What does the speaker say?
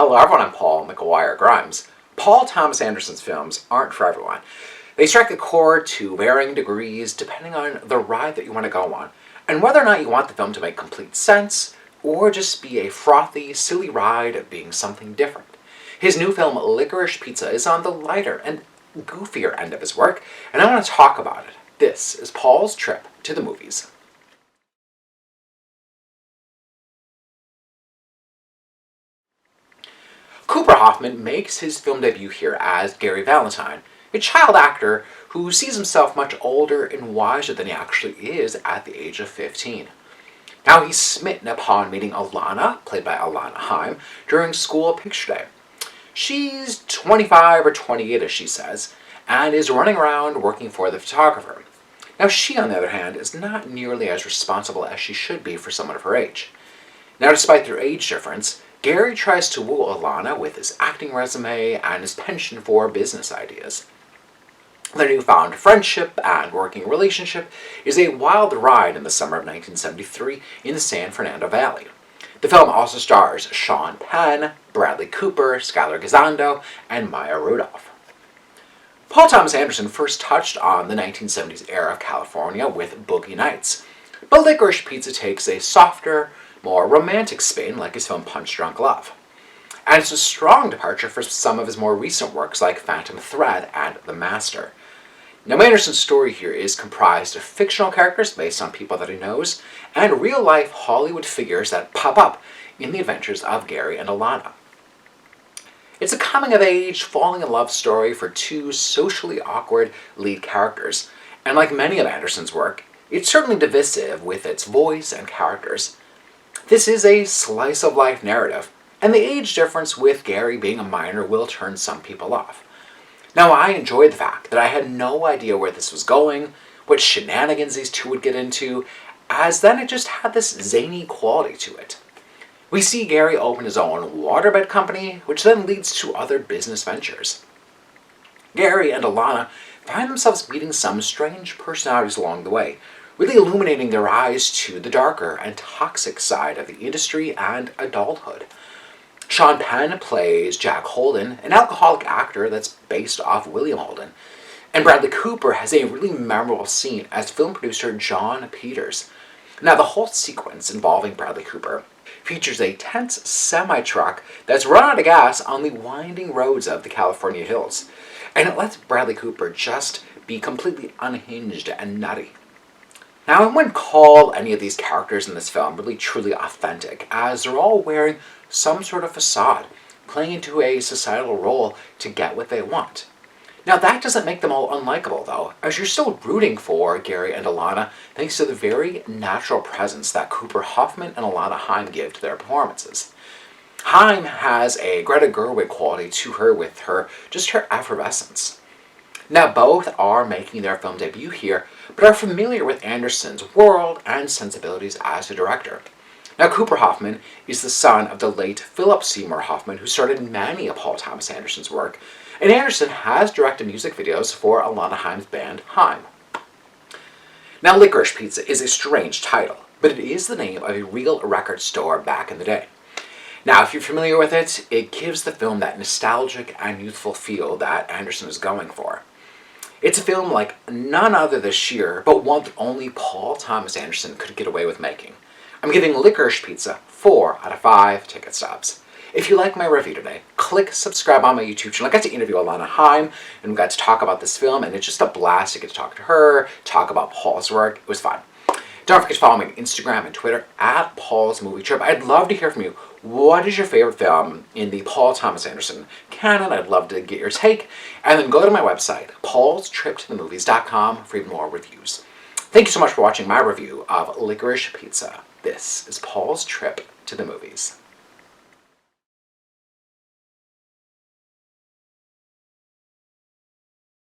Hello everyone, I'm Paul McGuire Grimes. Paul Thomas Anderson's films aren't for everyone. They strike a chord to varying degrees depending on the ride that you want to go on, and whether or not you want the film to make complete sense, or just be a frothy, silly ride of being something different. His new film, Licorice Pizza, is on the lighter and goofier end of his work, and I want to talk about it. This is Paul's trip to the movies. Cooper Hoffman makes his film debut here as Gary Valentine, a child actor who sees himself much older and wiser than he actually is at the age of 15. Now he's smitten upon meeting Alana, played by Alana Haim, during school picture day. She's 25 or 28, as she says, and is running around working for the photographer. Now she, on the other hand, is not nearly as responsible as she should be for someone of her age. Now, despite their age difference, Gary tries to woo Alana with his acting resume and his penchant for business ideas. Their newfound friendship and working relationship is a wild ride in the summer of 1973 in the San Fernando Valley. The film also stars Sean Penn, Bradley Cooper, Skylar Gisondo, and Maya Rudolph. Paul Thomas Anderson first touched on the 1970s era of California with Boogie Nights, but Licorice Pizza takes a softer, more romantic spin like his film Punch Drunk Love. And it's a strong departure from some of his more recent works like Phantom Thread and The Master. Now, Anderson's story here is comprised of fictional characters based on people that he knows, and real-life Hollywood figures that pop up in the adventures of Gary and Alana. It's a coming-of-age, falling-in-love story for two socially awkward lead characters, and like many of Anderson's work, it's certainly divisive with its voice and characters. This is a slice-of-life narrative, and the age difference with Gary being a minor will turn some people off. Now, I enjoyed the fact that I had no idea where this was going, what shenanigans these two would get into, as then it just had this zany quality to it. We see Gary open his own waterbed company, which then leads to other business ventures. Gary and Alana find themselves meeting some strange personalities along the way, really illuminating their eyes to the darker and toxic side of the industry and adulthood. Sean Penn plays Jack Holden, an alcoholic actor that's based off William Holden. And Bradley Cooper has a really memorable scene as film producer John Peters. Now, the whole sequence involving Bradley Cooper features a tense semi-truck that's run out of gas on the winding roads of the California hills. And it lets Bradley Cooper just be completely unhinged and nutty. Now, I wouldn't call any of these characters in this film really truly authentic, as they're all wearing some sort of facade, playing into a societal role to get what they want. Now, that doesn't make them all unlikable, though, as you're still rooting for Gary and Alana thanks to the very natural presence that Cooper, Hoffman, and Alana Haim give to their performances. Haim has a Greta Gerwig quality to her with her effervescence. Now, both are making their film debut here, but are familiar with Anderson's world and sensibilities as a director. Now, Cooper Hoffman is the son of the late Philip Seymour Hoffman, who started many of Paul Thomas Anderson's work, and Anderson has directed music videos for Alana Haim's band Haim. Now, Licorice Pizza is a strange title, but it is the name of a real record store back in the day. Now, if you're familiar with it, it gives the film that nostalgic and youthful feel that Anderson is going for. It's a film like none other this year, but one that only Paul Thomas Anderson could get away with making. I'm giving Licorice Pizza 4 out of 5 ticket stubs. If you like my review today, click subscribe on my YouTube channel. I got to interview Alana Haim, and we got to talk about this film, and it's just a blast to get to talk to her, talk about Paul's work. It was fun. Don't forget to follow me on Instagram and Twitter at Paul's Movie Trip. I'd love to hear from you. What is your favorite film in the Paul Thomas Anderson canon? I'd love to get your take. And then go to my website, paulstriptothemovies.com, for even more reviews. Thank you so much for watching my review of Licorice Pizza. This is Paul's Trip to the Movies.